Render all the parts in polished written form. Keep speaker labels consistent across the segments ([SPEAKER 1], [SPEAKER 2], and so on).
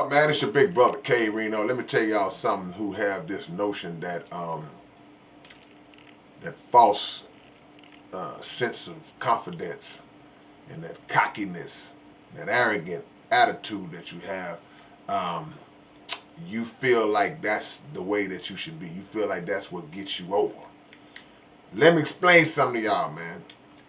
[SPEAKER 1] up, man? It's your big brother K-Rino. Let me tell y'all something who have this notion that that false sense of confidence and that cockiness, that arrogant attitude that you have. Um, you feel like that's the way that you should be. You feel like that's what gets you over. Let me explain something to y'all, man.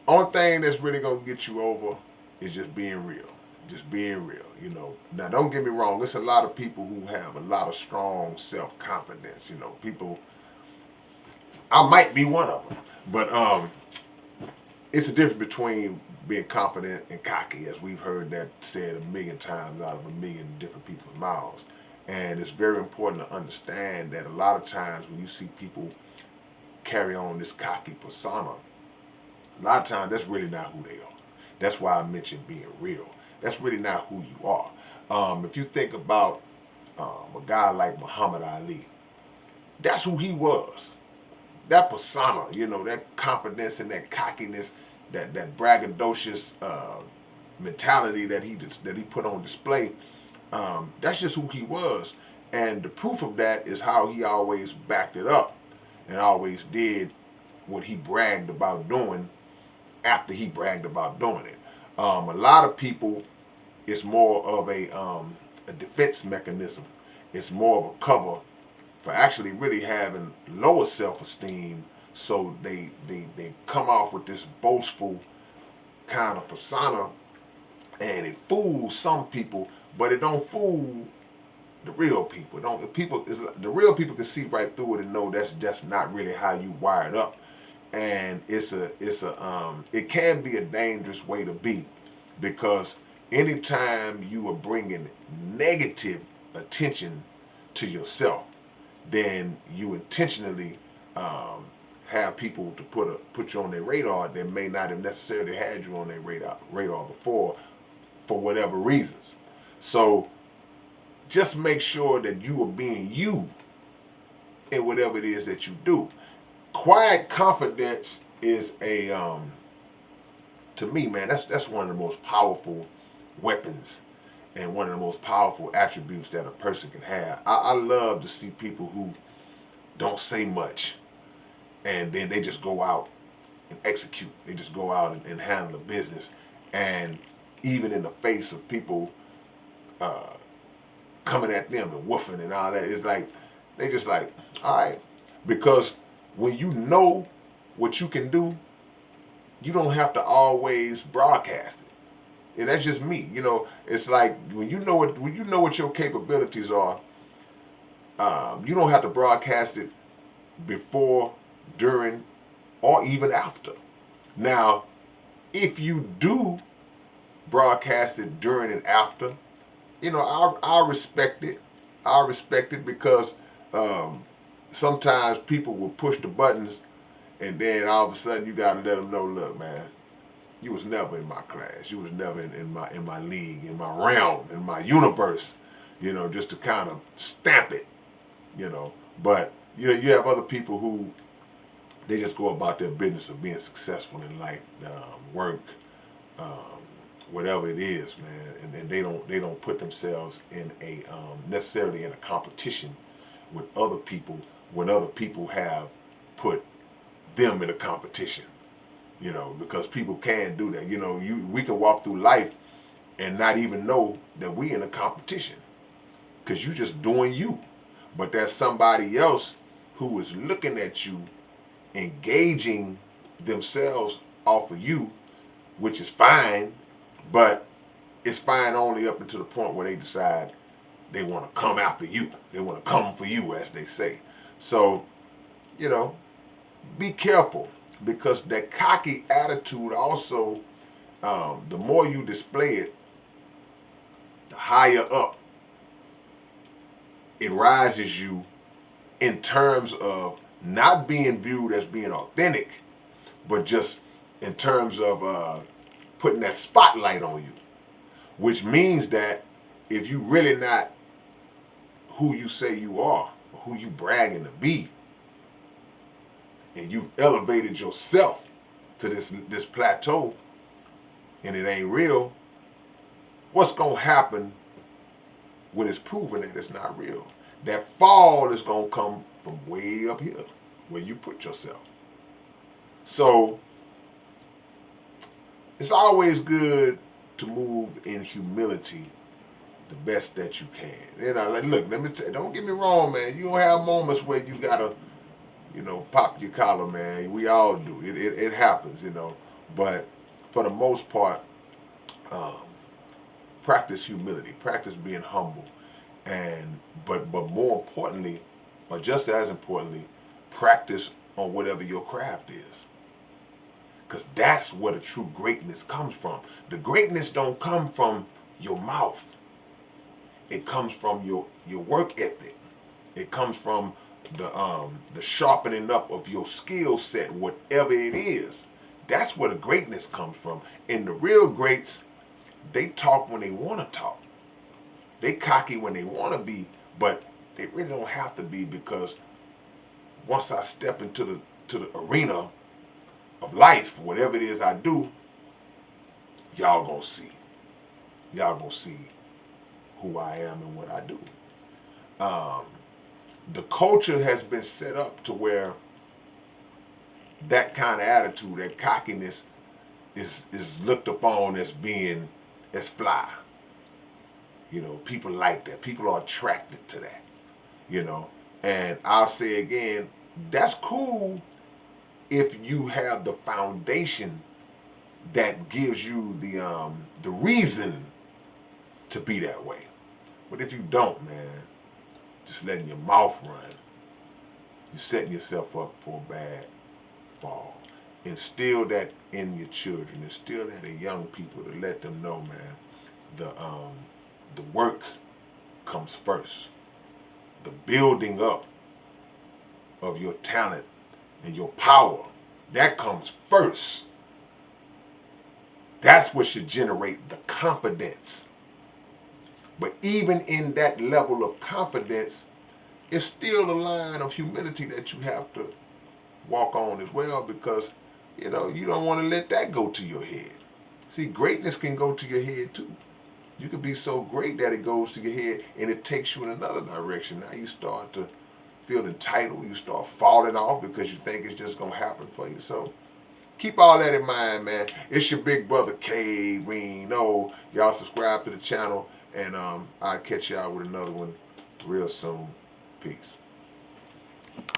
[SPEAKER 1] Only thing that's really gonna get you over is just being real. Just being real, you know. Now, don't get me wrong. There's a lot of people who have a lot of strong self-confidence. You know, people. I might be one of them, but it's a difference between being confident and cocky, as we've heard that said a million times out of a million different people's mouths. And it's very important to understand that a lot of times when you see people carry on this cocky persona, a lot of times that's really not who they are. That's why I mentioned being real. That's really not who you are. If you think about a guy like Muhammad Ali, that's who he was. That persona, you know, that confidence and that cockiness, that braggadocious mentality that he put on display. That's just who he was, and the proof of that is how he always backed it up and always did what he bragged about doing after he bragged about doing it. A lot of people, it's more of a defense mechanism. It's more of a cover for actually really having lower self-esteem. So they come off with this boastful kind of persona, and it fools some people, but it don't fool the real people. Don't the real people can see right through it and know that's just not really how you wired up. And it can be a dangerous way to be, because anytime you are bringing negative attention to yourself, then you intentionally um, have people to put you on their radar that may not have necessarily had you on their radar before, for whatever reasons. So just make sure that you are being you in whatever it is that you do. Quiet confidence is to me, man, that's one of the most powerful weapons and one of the most powerful attributes that a person can have. I love to see people who don't say much and then they just go out and execute. They just go out and handle the business. And even in the face of people uh, coming at them and woofing and all that, it's like they just like, all right, because when you know what you can do, you don't have to always broadcast it. And that's just me. You know, it's like when you know what your capabilities are, you don't have to broadcast it before, during, or even after. Now, if you do broadcast it during and after, you know, I'll respect it. I'll respect it because um, sometimes people will push the buttons, and then all of a sudden you gotta let them know, look, man, you was never in my class. You was never in my league, in my realm, in my universe. You know, just to kind of stamp it. You know, but you have other people who they just go about their business of being successful in life, work, um, whatever it is, man, and they don't put themselves in a necessarily in a competition with other people when other people have put them in a competition. You know, because people can do that. You know, we can walk through life and not even know that we in a competition because you just doing you. But there's somebody else who is looking at you, engaging themselves off of you, which is fine, but it's fine only up until the point where they decide they want to come after you. They want to come for you, as they say. So, you know, be careful, because that cocky attitude also, the more you display it, the higher up it rises you in terms of not being viewed as being authentic, but just in terms of putting that spotlight on you, which means that if you really not who you say you are, or who you bragging to be, and you've elevated yourself to this plateau, and it ain't real, what's gonna happen when it's proven that it's not real. That fall is going to come from way up here where you put yourself. So it's always good to move in humility the best that you can. You know, like, look, let me tell you, don't get me wrong, man. You gonna have moments where you gotta, pop your collar, man. We all do. It happens, But for the most part, um, practice humility, practice being humble, and but more importantly, or just as importantly, practice on whatever your craft is, because that's where the true greatness comes from. The greatness don't come from your mouth. It comes from your work ethic. It comes from the sharpening up of your skill set, whatever it is. That's where the greatness comes from. And the real greats, they talk when they want to talk. They cocky when they want to be, but they really don't have to be, because once I step into the arena of life, whatever it is I do, y'all gonna see. Y'all gonna see who I am and what I do. Um, the culture has been set up to where that kind of attitude, that cockiness, is looked upon as being as fly. People like that. People are attracted to that. You know, and I'll say again, that's cool if you have the foundation that gives you the reason to be that way. But if you don't, man, just letting your mouth run, you're setting yourself up for a bad fall. Instill that in your children. Instill that in young people, to let them know, man, the work comes first. The building up of your talent and your power, that comes first. That's what should generate the confidence. But even in that level of confidence, it's still a line of humility that you have to walk on as well, because you don't want to let that go to your head. See, greatness can go to your head too. You can be so great that it goes to your head and it takes you in another direction. Now you start to feel entitled. You start falling off because you think it's just going to happen for you. So keep all that in mind, man. It's your big brother K-Rino. Y'all subscribe to the channel, and I'll catch y'all with another one real soon. Peace.